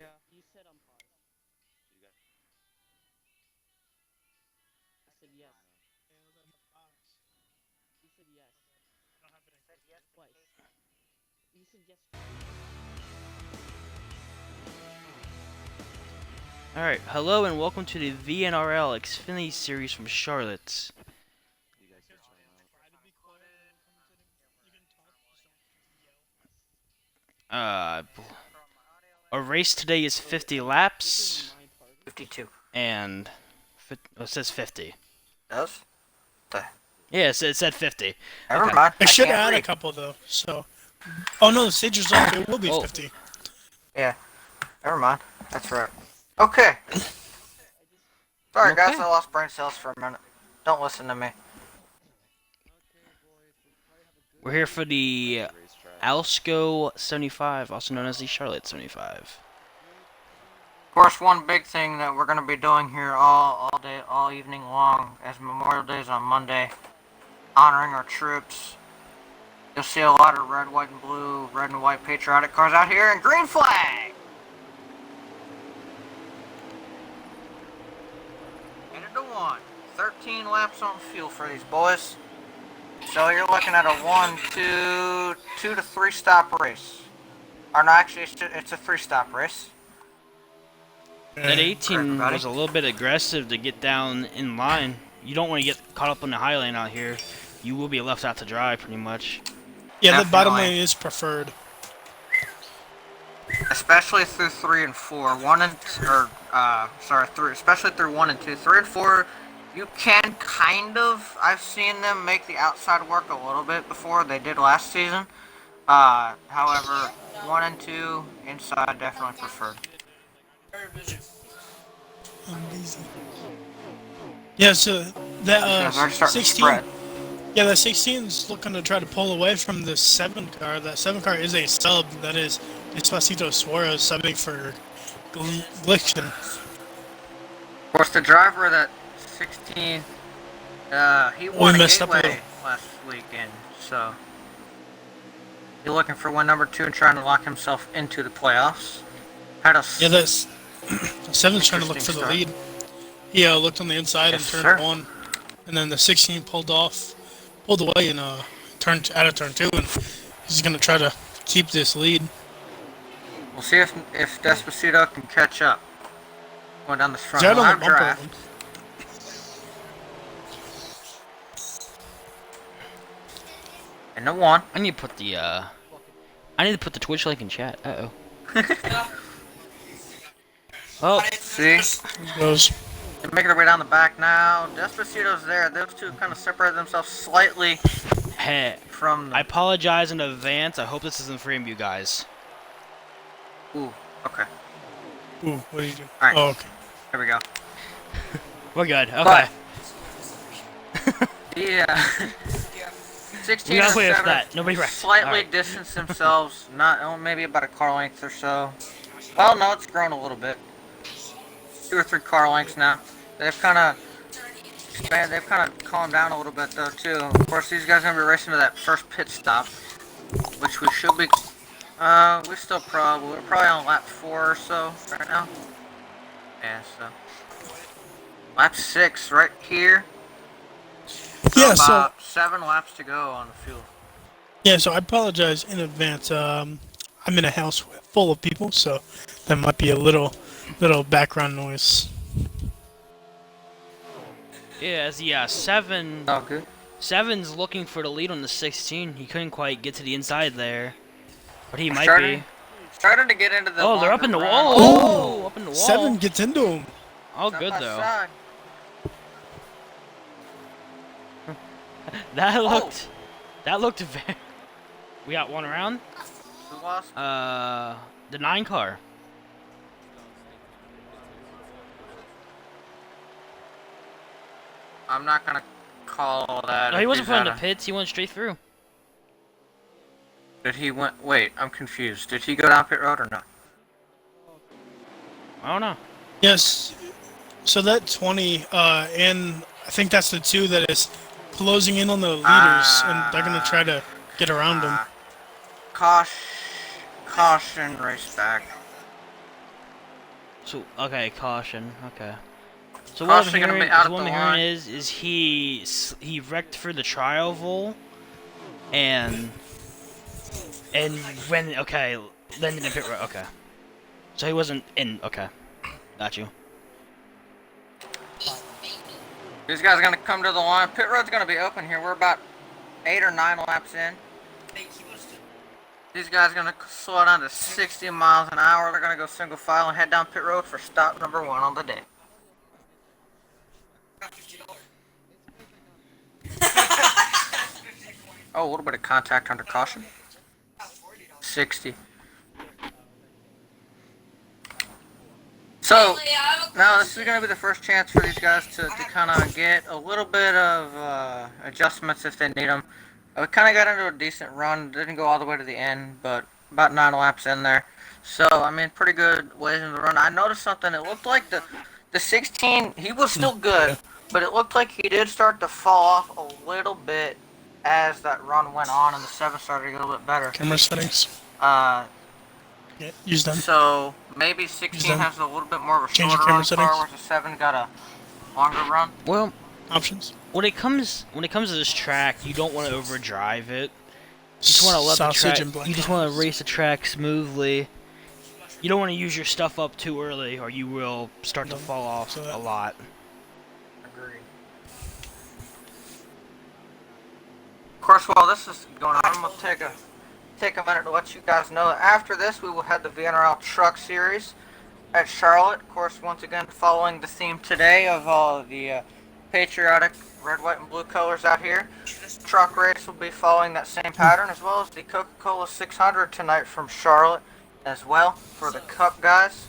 You said on pause. I said yes. You said yes. Twice. You said yes twice. Alright, hello and welcome to the VNRL Xfinity series from Charlotte. Uh, our race today is 50 laps, 52. and it says 50. Does? Yes, it said 50. Never Okay. mind. I should can't add a read. couple though. So, oh no, the stage result it will be Oh. 50. Yeah. Never mind. That's right. Okay. Sorry guys, Okay. I lost brain cells for a minute. Don't listen to me. We're here for the Alsco 75, also known as the Charlotte 75. Of course, one big thing that we're gonna be doing here all day, all evening long, as Memorial Day is on Monday, honoring our troops. You'll see a lot of red, white, and blue, red and white patriotic cars out here, and green flag. And into one. 13 laps on fuel for these boys. So you're looking at a 2 to 3 stop race. Or no, actually, it's a 3 stop race. That 18 everybody. was a little bit aggressive to get down in line. You don't want to get caught up on the high lane out here. You will be left out to dry pretty much. Yeah, the bottom Definitely. lane is preferred. Especially through 3 and 4. 1 and sorry, 3. Especially through 1 and 2. 3 and 4, you can kind of. I've seen them make the outside work a little bit before they did last season. However, 1 and 2 inside definitely preferred. Yeah, so that They're starting to 16. spread. Yeah, that 16 is looking to try to pull away from the 7 car. That 7 car is a sub. That is Despacito Suarez subbing for Glickson. Of course, the driver of that 16, he won a messed up a gateway little. last weekend, so he's looking for win number 2 and trying to lock himself into the playoffs. Had a Yeah, that's 7's trying to look for the lead. He looked on the inside and turned on, and then the 16 pulled away and turned out of turn 2, and he's gonna try to keep this lead. We'll see if Despacito can catch up. Going down this front. He's out He'll on have the bumper. draft. And the 1. I need to put the Twitch link in chat. Uh-oh. Oh, See? Goes. They're making their way down the back now. Despacito's there. Those two kind of separate themselves slightly hey. from the... I apologize in advance. I hope this doesn't frame you guys. Ooh, okay. Ooh, what do you do? Alright. Oh, okay. There we go. We're good. Okay. Yeah. 16 We got and away with 7 that. Nobody wrecked. slightly Alright. distance themselves, maybe about a car length or so. Well, no, it's grown a little bit. 2 or 3 car lengths now. They've kind of calmed down a little bit though too. Of course, these guys are gonna be racing to that first pit stop, which we should be. We're probably on lap 4 or so right now. Yeah, so lap 6 right here. So Yeah, about 7 laps to go on the fuel. Yeah, so I apologize in advance. I'm in a house full of people, so that might be a little background noise. Yeah, 7. Oh, good. 7's looking for the lead on the 16. He couldn't quite get to the inside there, but he might be. Starting to get into the. Oh, they're up in the wall. Oh! Oh, up in the wall. 7 gets into him. All Side good by though. side. That looked very. We got one around. Who lost? The 9 car. I'm not gonna call that. No, he wasn't put in the pits. He went straight through. Did he went? Wait, I'm confused. Did he go down pit road or no? I don't know. Yes. So that 20, and I think that's the 2 that is closing in on the leaders, and they're gonna try to get around them. Caution, race back. So okay, caution. Okay. So Caution gonna be out at what the I'm line. hearing is he wrecked for the trial vol, and when okay, then in the pit road. Okay. So he wasn't in. Okay. Got you. These guys are gonna come to the line. Pit road's gonna be open here. We're about 8 or 9 laps in. These guys are gonna slow down to 60 miles an hour. They're gonna go single file and head down pit road for stop number 1 on the day. Oh, a little bit of contact under caution. 60. So, now this is going to be the first chance for these guys to kind of get a little bit of adjustments if they need them. We kind of got into a decent run. Didn't go all the way to the end, but about 9 laps in there. So, I mean, pretty good ways in the run. I noticed something. It looked like the 16, he was still good, but it looked like he did start to fall off a little bit as that run went on, and the 7 started to get a little bit better. Camera settings. Yeah, use them. So maybe 16 has a little bit more of a Change your shorter camera run settings. car, whereas the 7 got a longer run. Well, Options. when it comes to this track, you don't want to overdrive it. You just want to let Sausage the track. and black You just want to olives. race the track smoothly. You don't want to use your stuff up too early, or you will start to fall off a lot. Agreed. Of course, while this is going on, I'm gonna take a minute to let you guys know that after this, we will have the VNRL Truck Series at Charlotte. Of course, once again, following the theme today of all the patriotic red, white, and blue colors out here. Truck race will be following that same pattern, as well as the Coca-Cola 600 tonight from Charlotte as well for the Cup guys.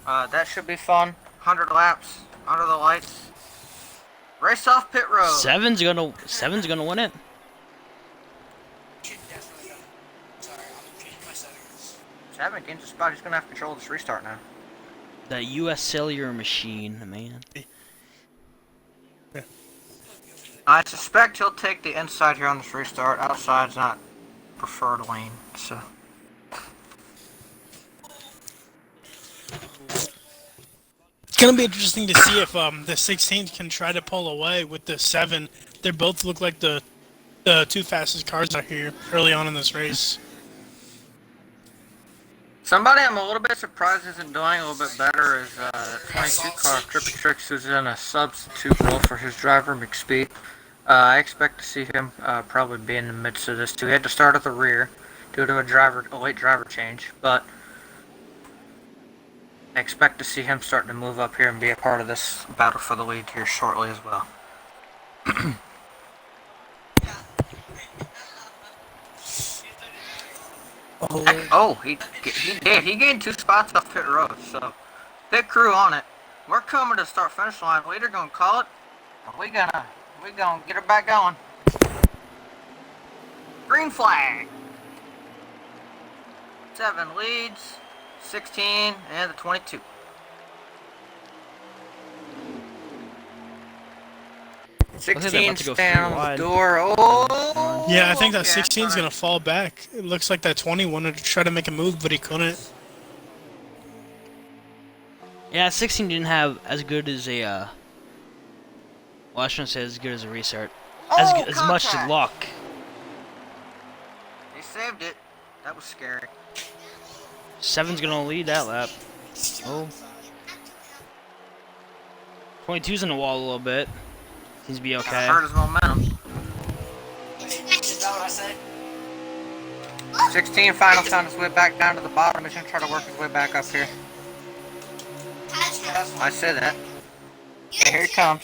That should be fun. 100 laps under the lights. Race off pit road. Seven's gonna win it. Seven gains a spot. He's gonna have control of this restart now. That U.S. cellular machine, man. I suspect he'll take the inside here on this restart. Outside's not preferred lane, so. It's gonna be interesting to see if the 16 can try to pull away with the 7. They both look like the 2 fastest cars out here early on in this race. Somebody I'm a little bit surprised isn't doing a little bit better is the 22 car Trippy Tricks, who's in a substitute role for his driver McSpeed. I expect to see him probably be in the midst of this too. He had to start at the rear due to a late driver change, but I expect to see him starting to move up here and be a part of this battle for the lead here shortly as well. Oh, he did. He gained 2 spots off pit road, so pit crew on it. We're coming to start finish line. Leader gonna call it. We gonna get her back going. Green flag. 7 leads, 16, and the 22. I think they're 16 about to go down three the wide. door. Oh, Yeah, I think that okay, 16's gonna fall back. It looks like that 20 wanted to try to make a move, but he couldn't. Yeah, 16 didn't have as good as a. Well, I shouldn't say as good as a restart. As much contact. luck. He saved it. That was scary. 7's gonna lead that lap. Oh. 22's in the wall a little bit. Seems to be okay. Hurt his momentum. 16 final found his way back down to the bottom. He's gonna try to work his way back up here. I said that. Okay, here he comes.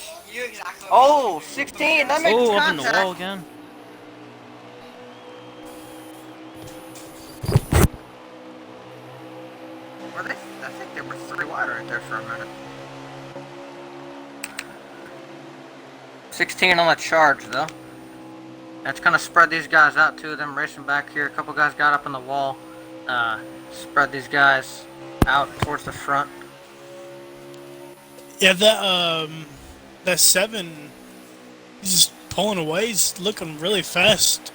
Oh, 16! That makes Oh, up in the contact. wall again. Were they? I think they were 3 wide right there for a minute. 16 on the charge though. That's gonna spread these guys out too. Them racing back here. A couple guys got up in the wall. Spread these guys out towards the front. Yeah, that 7, he's just pulling away. He's looking really fast.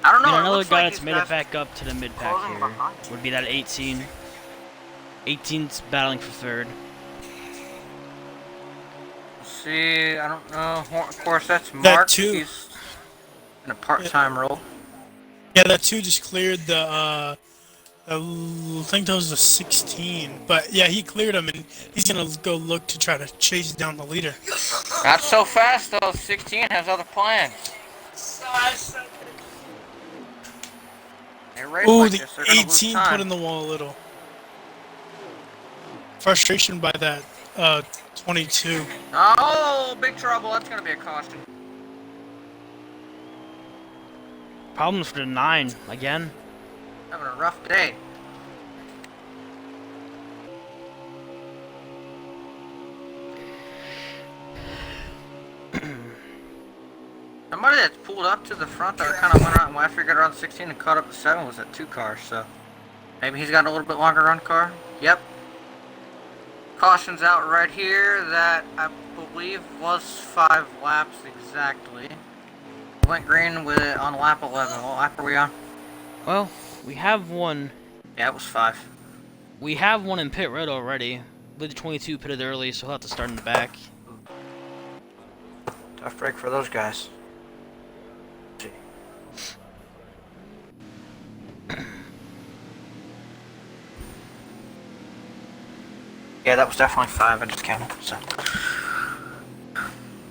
I don't know. And it another looks guy like that's these made guys it back up to the mid pack closing here behind. would be that 18. 18's battling for third. See, I don't know. Of course, that's That Mark. two. He's in a part-time role. Yeah, that 2 just cleared the, I think that was the 16. But yeah, he cleared him, and he's gonna go look to try to chase down the leader. Not so fast, though. 16 has other plans. They race Ooh, like the this, they're gonna lose 18 time. put in the wall a little. Frustration by that 22. Oh, big trouble. That's gonna be a caution. Problems for the 9 again. Having a rough day. Somebody that's pulled up to the front that kind of went around, when I figured around 16 and caught up to 7 was at 2 cars, so maybe he's got a little bit longer run car. Yep. Caution's out right here. That I believe was 5 laps exactly. Went green with it on lap 11. What lap are we on? Well, we have one. Yeah, it was 5. We have one in pit road already. I believe the 22 pitted early, so he'll have to start in the back. Tough break for those guys. Yeah, that was definitely 5. I just counted. So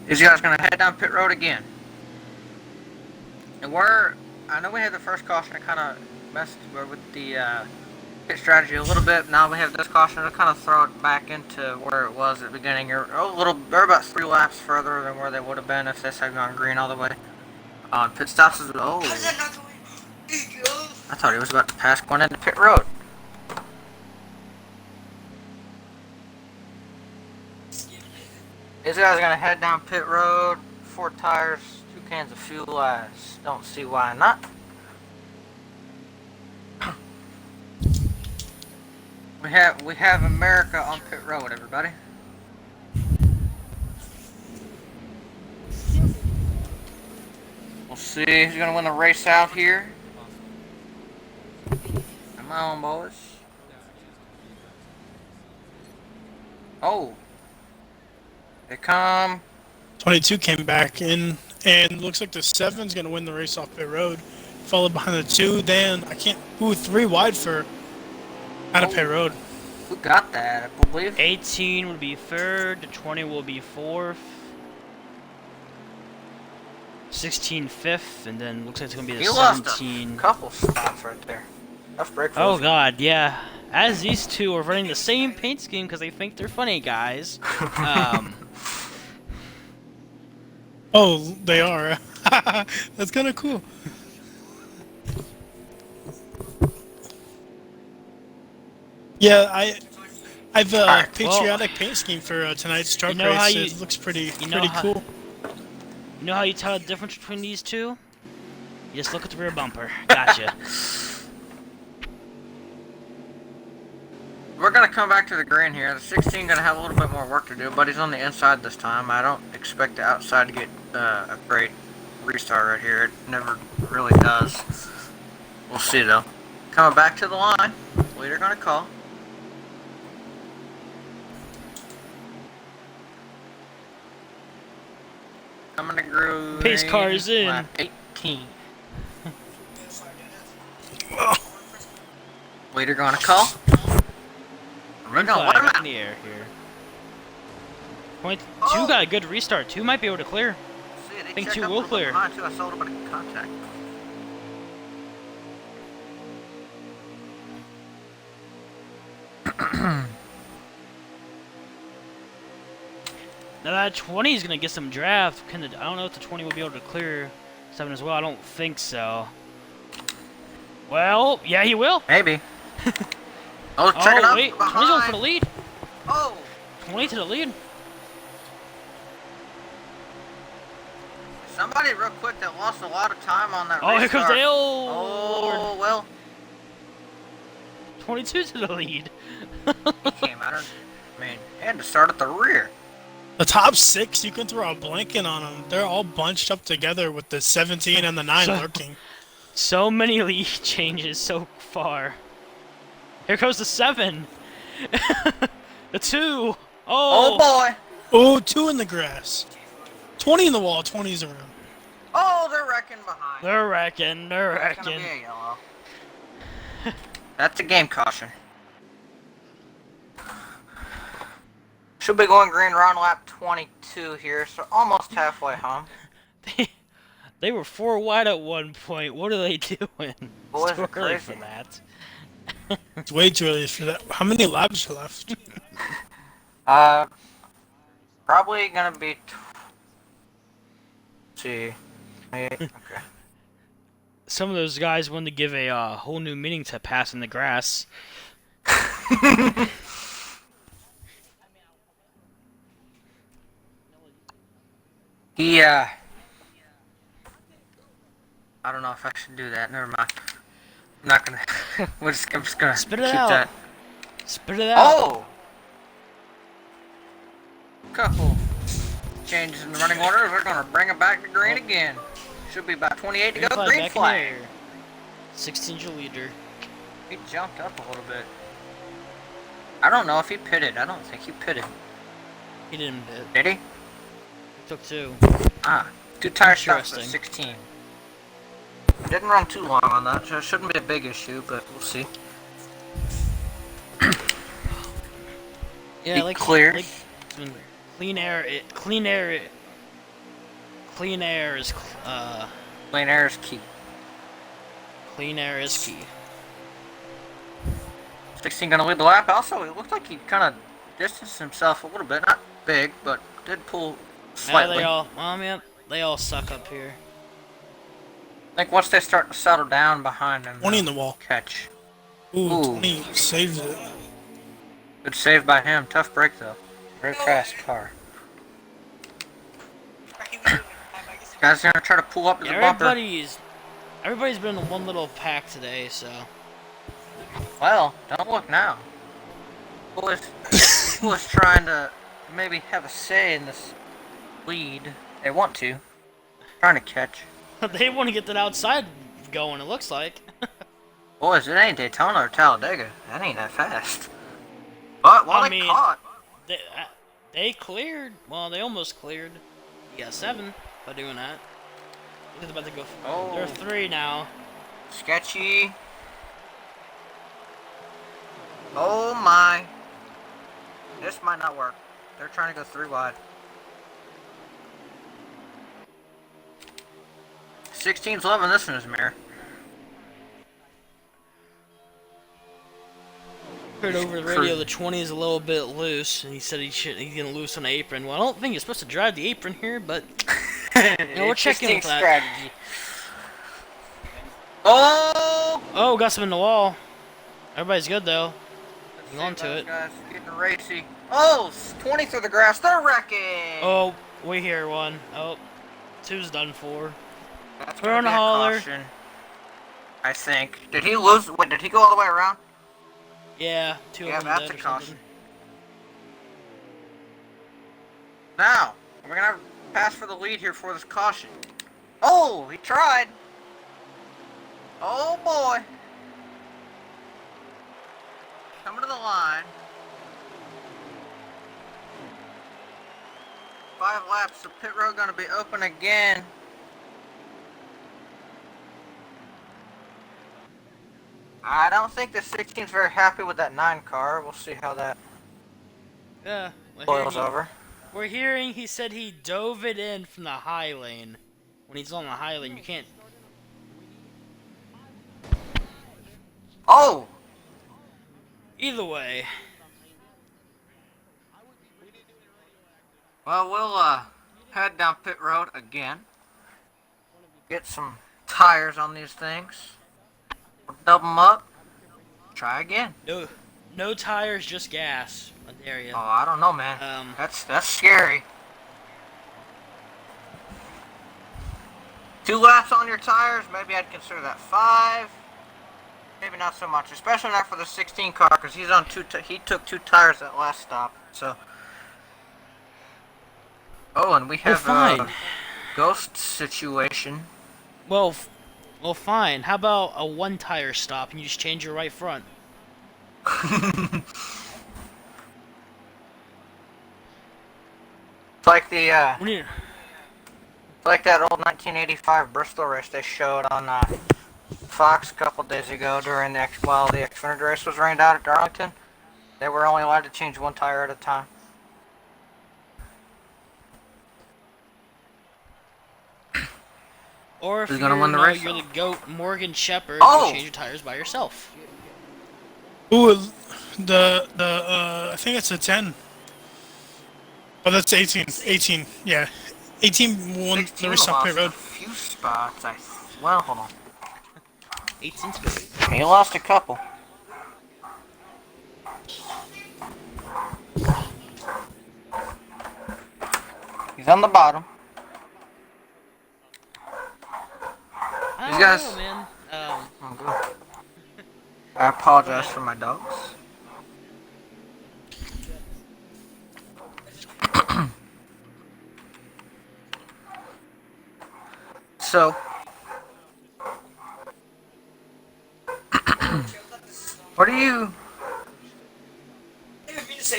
these guys gonna head down pit road again. And I know we had the first caution that kind of messed with the pit strategy a little bit. Now we have this caution to kind of throw it back into where it was at the beginning. They're about 3 laps further than where they would have been if this had gone green all the way. On pit stops is I thought he was about to pass going into pit road. These guys are gonna head down pit road. 4 tires, 2 cans of fuel. I don't see why not. We have America on pit road, everybody. We'll see who's gonna win the race out here. Come on, boys. Oh. They come. 22 came back in, and looks like the 7's gonna win the race off pit road. Followed behind the 2, then 3 wide for out of pit road. Who got that? I believe 18 would be third, the 20 will be fourth, 16 fifth, and then looks like it's gonna be the he lost 17. a couple spots right there. Tough break for Oh those god, yeah. As these two are running the same paint scheme because they think they're funny guys. Oh, they are. That's kind of cool. Yeah, I've Alright, patriotic paint scheme for tonight's truck know how race. you- It looks pretty you know how- cool. You know how you tell the difference between these two? You just look at the rear bumper. Gotcha. We're gonna come back to the green here. The 16 gonna have a little bit more work to do, but he's on the inside this time. I don't expect the outside to get a great restart right here. It never really does. We'll see though. Coming back to the line. Leader gonna call. Coming to green. Pace car is in. Lap 18. Leader gonna call. We're gonna let him Flag up out. in the air here. 2 got a good restart. 2 might be able to clear. See, they think checked 2 up a will little bit clear. behind, too. I saw a little bit of contact. Now that 20 is gonna get some draft. I don't know if the 20 will be able to clear 7 as well. I don't think so. Well, yeah, he will. Maybe. Oh, check it Oh out. wait, 20's going for the lead. Oh, 20 to the lead. somebody real quick that lost a lot of time on that Oh, here comes restart. Dale. Oh, well, 22 to the lead. he came out of, he had to start at the rear. The top 6, you can throw a blanket on them. They're all bunched up together with the 17 and the 9 lurking. So many lead changes so far. Here goes the 7. The 2. Oh Oh. boy! Oh, 2 in the grass. 20 in the wall, 20's around. Oh, they're wrecking behind. They're wrecking. They're That's gonna wrecking. be a yellow. That's a game caution. Should be going green around lap 22 here, so almost halfway home. They were 4 wide at one point. What are they doing? Boys It's too are early crazy. for that. It's way too early for that. How many laps are left? Probably gonna be. See. Okay. Some of those guys wanted to give a whole new meaning to passing the grass. Yeah. I don't know if I should do that. Never mind. I'm not gonna. I'm just gonna Spit it keep out. that. Spit it out. Oh! Couple changes in the running order. We're gonna bring it back to green again. Should be about 28 to Green go. flag Green back in flag. the air. 16's your leader. He jumped up a little bit. I don't know if he pitted. I don't think he pitted. He didn't bit. Did he? He took 2. Ah, 2 tire stops at Interesting. 16. Didn't run too long on that, so it shouldn't be a big issue, but we'll see. Yeah, He like clears. like clean air. Clean air is Clean air is key. clean air is key. 16 gonna lead the lap. Also, it looked like he kind of distanced himself a little bit. Not big, but did pull Now slightly. they all, well, man, they all suck up here. I think once they start to settle down behind him, 20 in they'll the wall. catch. Ooh, Ooh. 20 saves it. Good save by him. Tough break though. Very fast car. Guys gonna try to pull up to the bumper. Everybody's been in one little pack today, so. Well, don't look now. People is trying to maybe have a say in this lead. They want to. Trying to catch. They want to get that outside going, it looks like. Boys, it ain't Daytona or Talladega. That ain't that fast. But, well, I they mean, caught. They cleared. Well, they almost cleared. You got 7 by doing that. He's about to go. Oh. They're 3 now. Sketchy. Oh my. This might not work. They're trying to go 3 wide. 16's loving this in his mirror. Heard over the radio the 20 is a little bit loose, and he said he's gonna loose on the apron. Well, I don't think you're supposed to drive the apron here, but we're checking with that. Strategy. Oh! Oh, got some in the wall. Everybody's good though. Hang on to it. Guys getting racy. Oh, 20 through the grass. They're wrecking. Oh, we hear one. Oh, 2's done for. That's we're gonna on be a a hauler. caution, I think. Did he lose? Wait, did he go all the way around? Yeah, 2 Yeah, of them that's dead a or caution. something. Now, we're gonna pass for the lead here for this caution. Oh, he tried. Oh boy. Coming to the line. 5 laps, the pit road gonna be open again. I don't think the 16's very happy with that 9 car. We'll see how that Yeah. boils over. We're hearing he said he dove it in from the high lane. When he's on the high lane, you can't. Oh! Either way. Well, we'll head down pit road again. Get some tires on these things. We'll double them up. Try again. No tires, just gas. I dare you. Oh, I don't know, man. That's scary. 2 laps on your tires, maybe I'd consider that 5. Maybe not so much, especially not for the 16 car, because he's on he took 2 tires that last stop. So. Oh, and we have fine. a ghost situation. Well, fine. How about a 1 tire stop and you just change your right front? like the We need. like that old 1985 Bristol race they showed on Fox a couple days ago during the Xfinity race was rained out at Darlington. They were only allowed to change one tire at a time. Or if Who's you're, gonna win the race, you're though? the GOAT Morgan Shepherd, Oh! you change your tires by yourself. Ooh, I think it's a 10. Oh, that's 18. 18, yeah. 18 won the race on pit lost a road. few spots. Well, hold on. 18 spades. He lost a couple. He's on the bottom. I These don't guys- know, man. Oh, good. I apologize for my dogs. So, what are you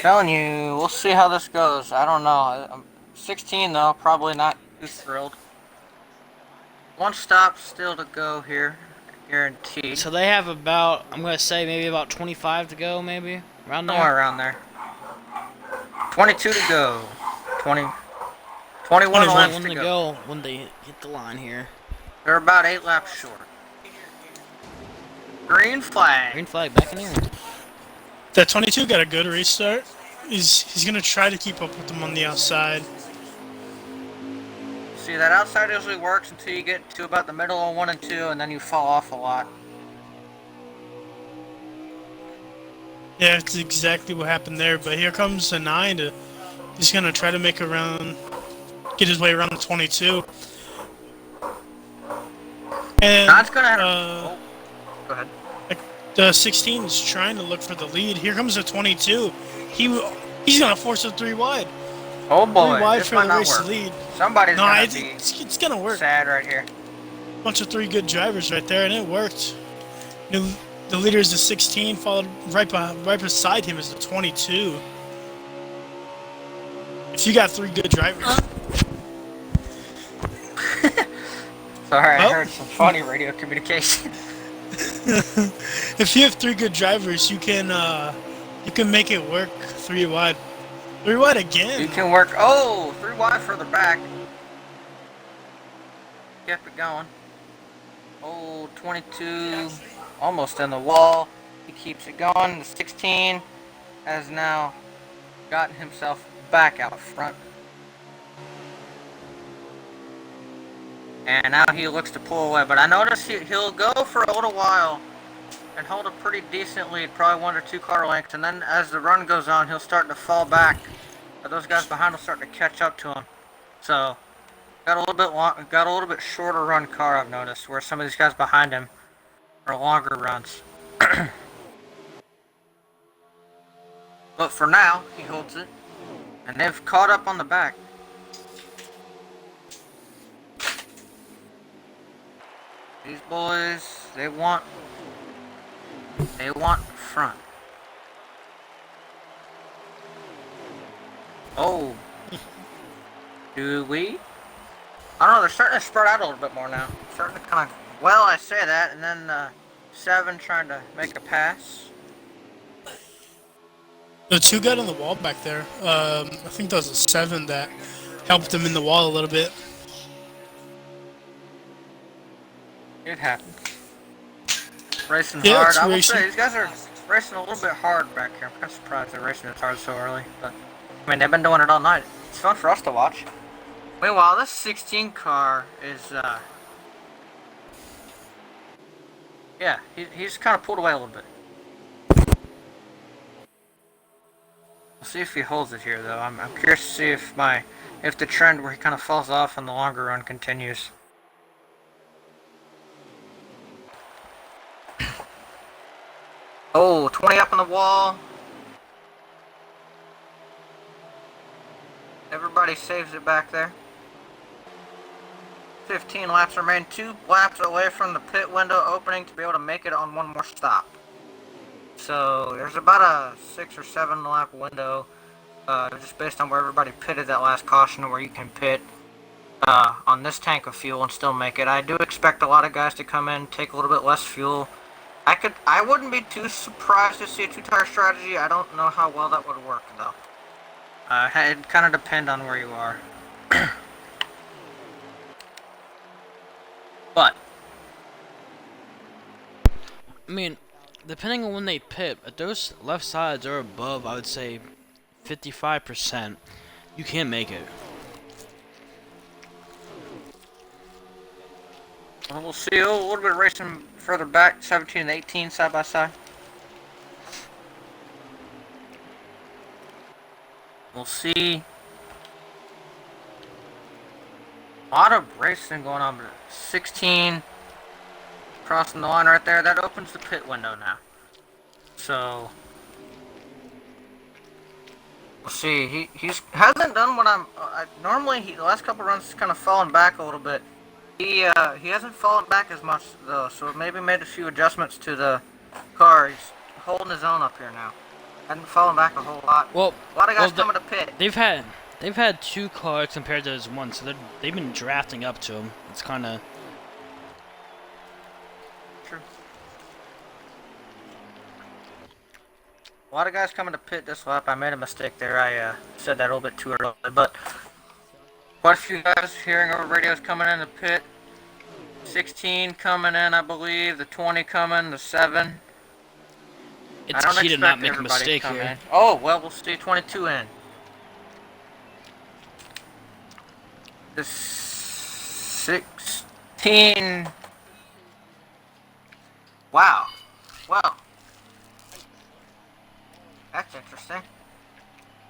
telling you? We'll see how this goes. I don't know. I'm 16 though, probably not too thrilled. One stop still to go here, guaranteed. So they have about, I'm gonna say maybe about 25 to go, maybe around there. Somewhere around there. 22 to go. 21 laps to go. When they hit the line here. They're about 8 laps short. Green flag. Green flag back in here. That 22 got a good restart. He's gonna try to keep up with them on the outside. See, that outside usually works until you get to about the middle of 1 and 2, and then you fall off a lot. Yeah, it's exactly what happened there. But here comes the 9. He's gonna try to make a run, get his way around the 22. And Now it's gonna have oh, go ahead. the 16 is trying to look for the lead. Here comes the 22. He's gonna force a 3 wide. Oh boy, 3 wide this for might the not race work. lead. Somebody's No, gonna it's gonna work. sad right here. Bunch of 3 good drivers right there, and it worked. The leader is the 16, followed right beside him is the 22. If you got 3 good drivers, Sorry, I Oh. heard some funny radio communication. if you have 3 good drivers, you can make it work 3 wide. 3 wide again. You can work. Oh, 3 wide further back. Kept it going. Oh, 22, almost in the wall. He keeps it going. The 16 has now gotten himself back out front. And now he looks to pull away. But I notice he'll go for a little while and hold a pretty decent lead, probably 1 or 2 car lengths. And then as the run goes on, he'll start to fall back. But those guys behind will start to catch up to him. So got a little bit shorter run car, I've noticed, where some of these guys behind him are longer runs. But for now, he holds it. And they've caught up on the back. These boys, they want front. Oh. Do we? I don't know, they're starting to spread out a little bit more now. Starting to kind of, well, I say that, and then 7 trying to make a pass. The 2 got on the wall back there. I think that was a 7 that helped him in the wall a little bit. It happens. Racing Yeah, hard. it's I will racing. say, these guys are racing a little bit hard back here. I'm kind of surprised they're racing this hard so early. But, I mean, they've been doing it all night. It's fun for us to watch. Meanwhile, this 16 car is, yeah, he's kind of pulled away a little bit. We'll see if he holds it here, though. I'm curious to see if the trend where he kind of falls off in the longer run continues. Oh, 20 up on the wall. Everybody saves it back there. 15 laps remain. 2 laps away from the pit window opening to be able to make it on 1 more stop. So there's about a 6 or 7 lap window just based on where everybody pitted that last caution and where you can pit on this tank of fuel and still make it. I do expect a lot of guys to come in, take a little bit less fuel. I wouldn't be too surprised to see a two-tire strategy. I don't know how well that would work though. It kind of depends on where you are. But I mean, depending on when they pit, if those left sides are above, I would say 55%, you can make it. well, we'll see a little bit of racing further back, 17 and 18 side by side. We'll see a lot of racing going on, but 16 crossing the line right there. That opens the pit window now. So we'll see. He hasn't done what normally. The last couple runs he's kind of fallen back a little bit. He hasn't fallen back as much though. So maybe made a few adjustments to the car. He's holding his own up here now. Hadn't fallen back a whole lot. Well, a lot of guys coming to pit. They've had two cars compared to his one, so they've been drafting up to him. It's kind of true. A lot of guys coming to pit this lap. I made a mistake there. I said that a little bit too early, but quite a few guys hearing over radios coming in the pit. 16 coming in, I believe. The 20 coming. The 7. it's key to not make a mistake here. In. Oh, well, we'll see 22 in. The 16. Wow. Well. That's interesting.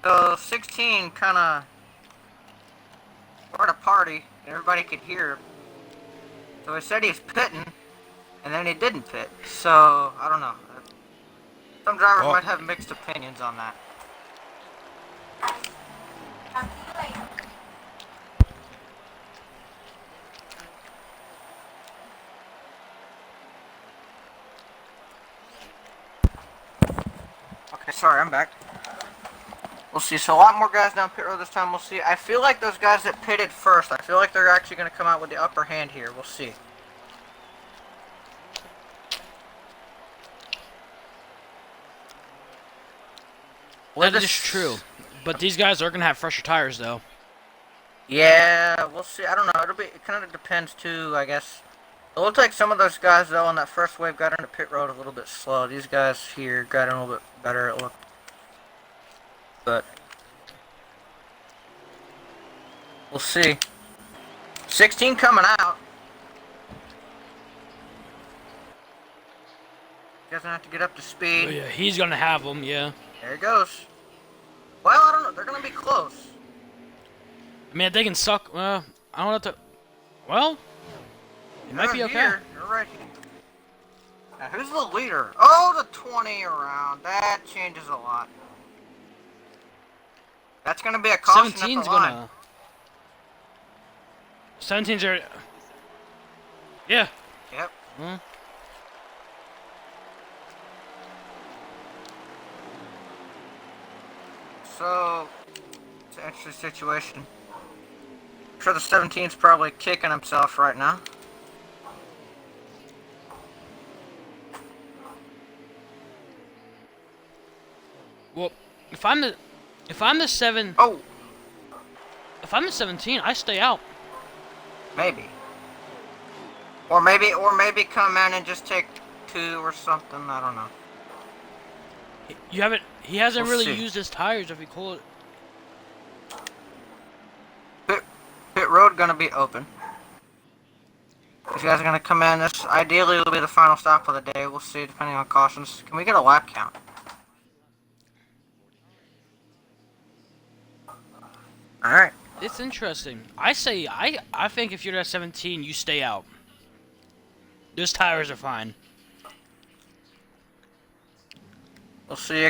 So 16 kind of. We're at a party, and everybody could hear. So he said he's pitting, and then he didn't pit. So, I don't know. Some drivers might have mixed opinions on that. Okay, sorry, I'm back. We'll see. So a lot more guys down pit road this time. We'll see. I feel like those guys that pitted first, I feel like they're actually going to come out with the upper hand here. We'll see. That is true. But these guys are going to have fresher tires, though. Yeah, we'll see. I don't know. It kind of depends, too, I guess. It looks like some of those guys, though, on that first wave got into pit road a little bit slow. These guys here got in a little bit better, it looked. But we'll see. 16 coming out. Doesn't have to get up to speed. Oh, yeah, he's going to have them, yeah. There he goes. Well, I don't know. They're going to be close. I mean, if they can suck, I don't have to... Well, it might be okay. Here. You're right here. Now, who's the leader? Oh, the 20 around. That changes a lot. That's going to be a caution at the line. 17's gonna... 17's are... Yeah. Yep. Hmm. So, it's an interesting situation. I'm sure the 17's probably kicking himself right now. Well, if I'm the 7... Oh! If I'm the 17, I stay out. Maybe. Or maybe come in and just take 2 or something, I don't know. He hasn't We'll really see. used his tires, if you call it. Pit road gonna be open. These guys are gonna come in. This ideally will be the final stop of the day. We'll see, depending on cautions. Can we get a lap count? Alright. It's interesting. I think if you're at 17, you stay out. Those tires are fine. We'll see.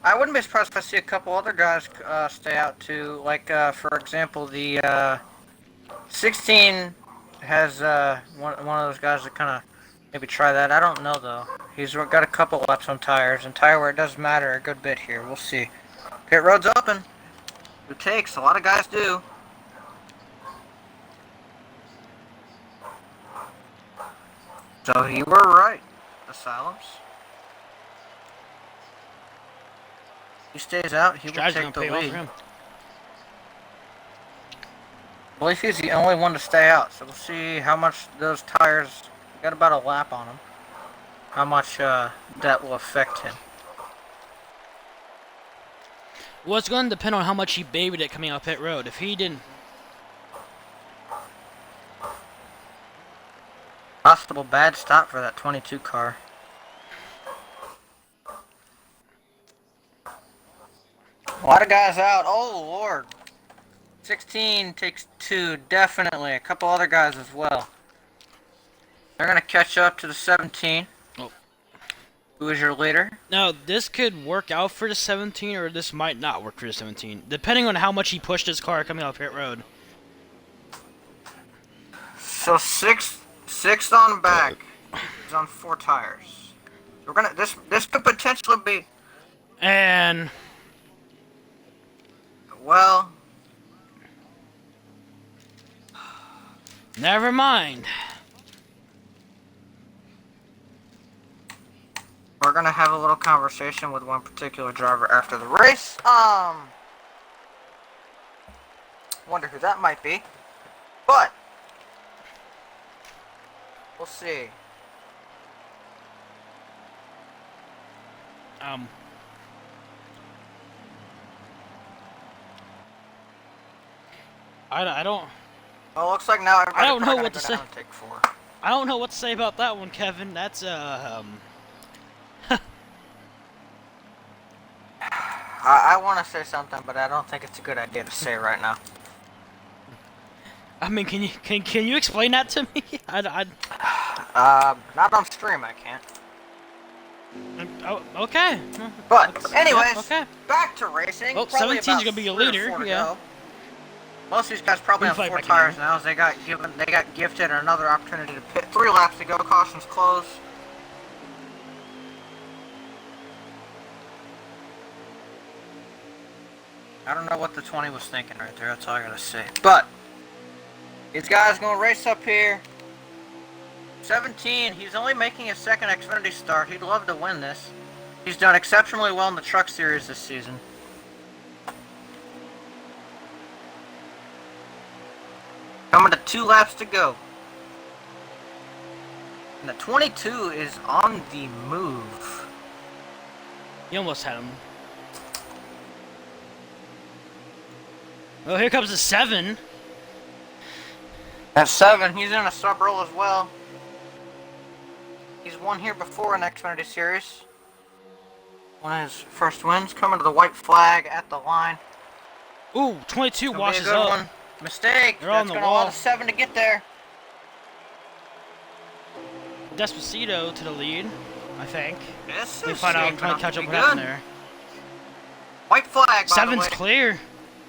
I wouldn't be surprised if I see a couple other guys stay out too. Like, for example, the 16 has one of those guys that kind of maybe try that. I don't know though. He's got a couple laps on tires, and tire wear does matter a good bit here. We'll see. Pit road's open. It takes. A lot of guys do. So you were right, Asylums. He stays out, he will Strategy's take gonna the pay off lead. for him. I believe he's the only one to stay out, so we'll see how much those tires, got about a lap on them, how much that will affect him. Well, it's going to depend on how much he babied it coming out pit road. If he didn't... Possible bad stop for that 22 car. A lot of guys out. Oh, Lord. 16 takes 2, definitely. A couple other guys as well. They're going to catch up to the 17. Oh. Who is your leader? Now, this could work out for the 17, or this might not work for the 17, depending on how much he pushed his car coming out pit road. So sixth on back. He's on 4 tires. We're gonna this could potentially be. And... Well... Never mind. We're gonna have a little conversation with one particular driver after the race. Wonder who that might be. But we'll see. I don't... Well, it looks like now everybody's I don't know what to say. Take 4. I don't know what to say about that one, Kevin. That's, I want to say something, but I don't think it's a good idea to say right now. I mean, can you explain that to me? Not on stream, I can't. Oh, okay. But anyways, yeah, okay. Back to racing. Well, 17's gonna be your leader, yeah. Most of these guys probably on 4 tires now, as they got gifted another opportunity to pit. 3 laps to go. Caution's closed. I don't know what the 20 was thinking right there. That's all I gotta say. But these guys gonna race up here. 17. He's only making his 2nd Xfinity start. He'd love to win this. He's done exceptionally well in the Truck Series this season. Coming to 2 laps to go. And the 22 is on the move. You almost had him. Oh, here comes the 7. At 7, he's in a sub roll as well. He's won here before in the Xfinity Series. One of his first wins, coming to the white flag at the line. Ooh, 22 washes up. One. Mistake. They're on the wall. Allow the 7 to get there. Despacito to the lead, I think. This we is find out, trying to catch up what happened there. White flag, by 7's the way. clear.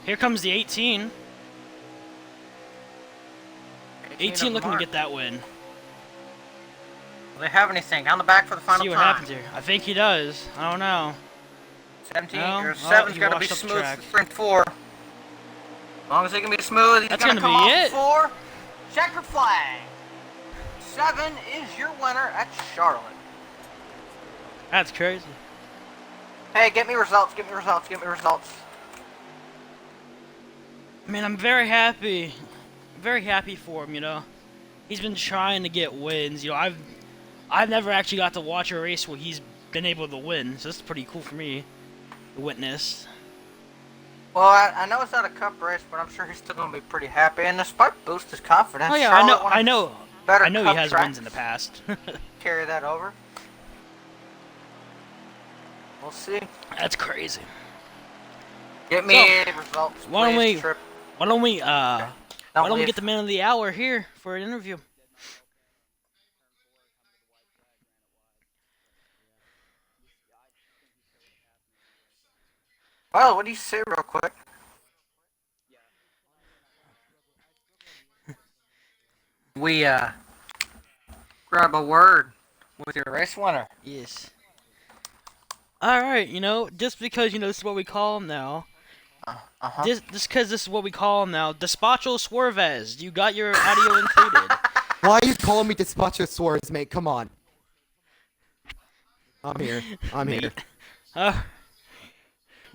Here comes the 18. 18 looking to get that win. Do they have anything? On the back for the final See what time. happens here. I think he does. I don't know. 17 no? or 7's got to be smooth for 4. As long as he can be smooth, he's going to come off 4. Checker flag. 7 is your winner at Charlotte. That's crazy. Hey, get me results, get me results, get me results. Man, I'm very happy. Very happy for him, you know. He's been trying to get wins. You know, I've never actually got to watch a race where he's been able to win, so this is pretty cool for me to witness. Well, I know it's not a cup race, but I'm sure he's still going to be pretty happy, and this might boost his confidence. Oh yeah, Charlotte, I know he has wins in the past. Carry that over. We'll see. That's crazy. Get me results, why don't we get the man of the hour here for an interview? Well, what do you say real quick? We grab a word with your race winner. Yes. Alright, you know, just because, you know, this is what we call him now, This because this is what we call him now. Despacho Suarez. You got your audio included. Why are you calling me Despacho Suarez, mate? Come on. I'm here. Mate.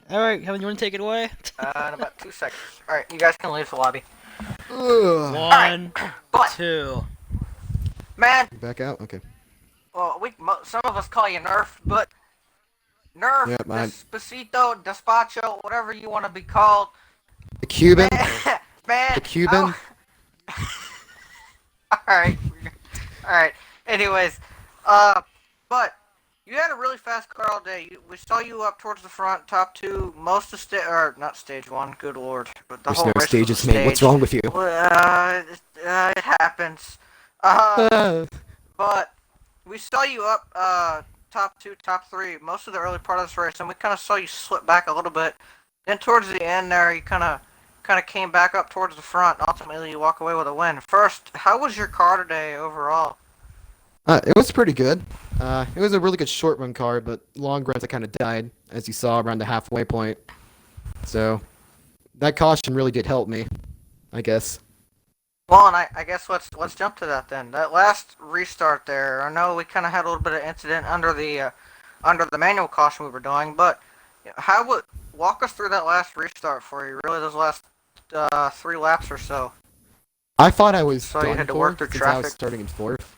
All right, Kevin, you want to take it away? In about 2 seconds. Alright, you guys can leave the lobby. Ugh. One, But, two. man, Back out? Okay. well, some of us call you Nerf, but Nerf, Yep, Despacito, Despacho, whatever you want to be called. The Cuban? Man, The Cuban? Alright. Alright. Anyways, but you had a really fast car all day. We saw you up towards the front, top two, most of not stage one, good lord. But the There's whole no race stages, was a mate. What's stage. wrong with you? It happens. But we saw you up, top two, top three, most of the early part of this race, and we kind of saw you slip back a little bit. Then towards the end there, you kind of came back up towards the front. Ultimately, you walk away with a win. First, how was your car today overall? It was pretty good. It was a really good short run car, but long runs I kind of died, as you saw around the halfway point. So, that caution really did help me, I guess. Well, and I guess let's jump to that then. That last restart there, I know we kind of had a little bit of incident under the manual caution we were doing, but walk us through that last restart for you? Really, those last 3 laps or so. I thought I was So you done had to for work through since I was traffic. starting in fourth.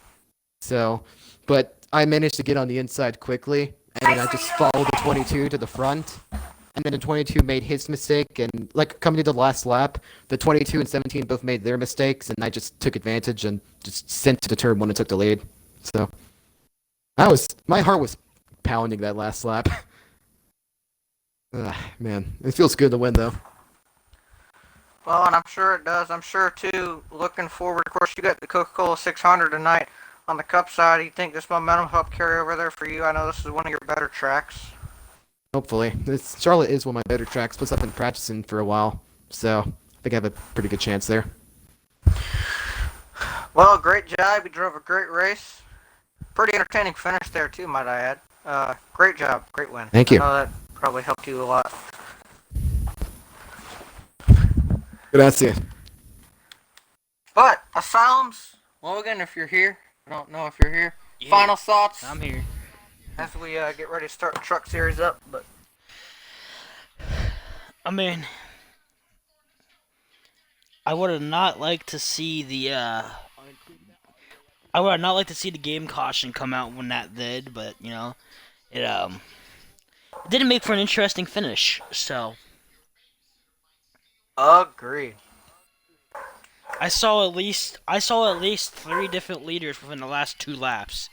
So, but I managed to get on the inside quickly, and then I just followed the 22 to the front. And then the 22 made his mistake, and like coming to the last lap, the 22 and 17 both made their mistakes, and I just took advantage and just sent to the turn one and took the lead. So, my heart was pounding that last lap. Man, it feels good to win though. Well, and I'm sure it does. I'm sure too. Looking forward, of course, you got the Coca-Cola 600 tonight on the Cup side. Do you think this momentum help carry over there for you? I know this is one of your better tracks. Hopefully, Charlotte is one of my better tracks. Plus, I've been practicing for a while, so I think I have a pretty good chance there. Well, great job. You drove a great race. Pretty entertaining finish there too, might I add. Great job. Great win. Thank you. I know that probably helped you a lot. Gracias. But, Asylums, Logan, if you're here, I don't know if you're here. Yeah, Final thoughts I'm here. as we get ready to start the truck series up. But I mean, I would have not liked to see the I would not like to see the game caution come out when that did, but you know, it didn't make for an interesting finish. So agreed. I saw at least 3 different leaders within the last 2 laps.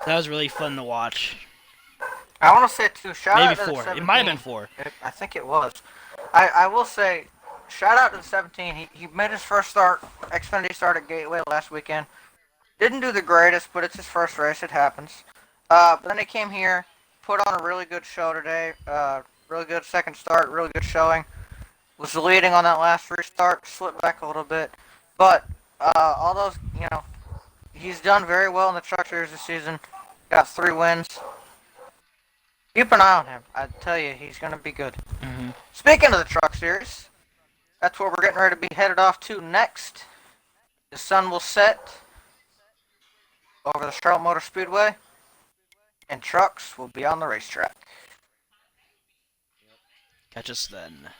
That was really fun to watch. I want to say too, shout Maybe out to 4. the 17. It might have been 4. I think it was. I will say, shout out to the 17. He made his first Xfinity start at Gateway last weekend. Didn't do the greatest, but it's his first race. It happens. But then he came here, put on a really good show today. Really good second start, really good showing. Was leading on that last restart, slipped back a little bit. But all those, he's done very well in the Truck Series this season. Got 3 wins. Keep an eye on him. I tell you, he's going to be good. Mm-hmm. Speaking of the Truck Series, that's where we're getting ready to be headed off to next. The sun will set over the Charlotte Motor Speedway, and trucks will be on the racetrack. Catch us then.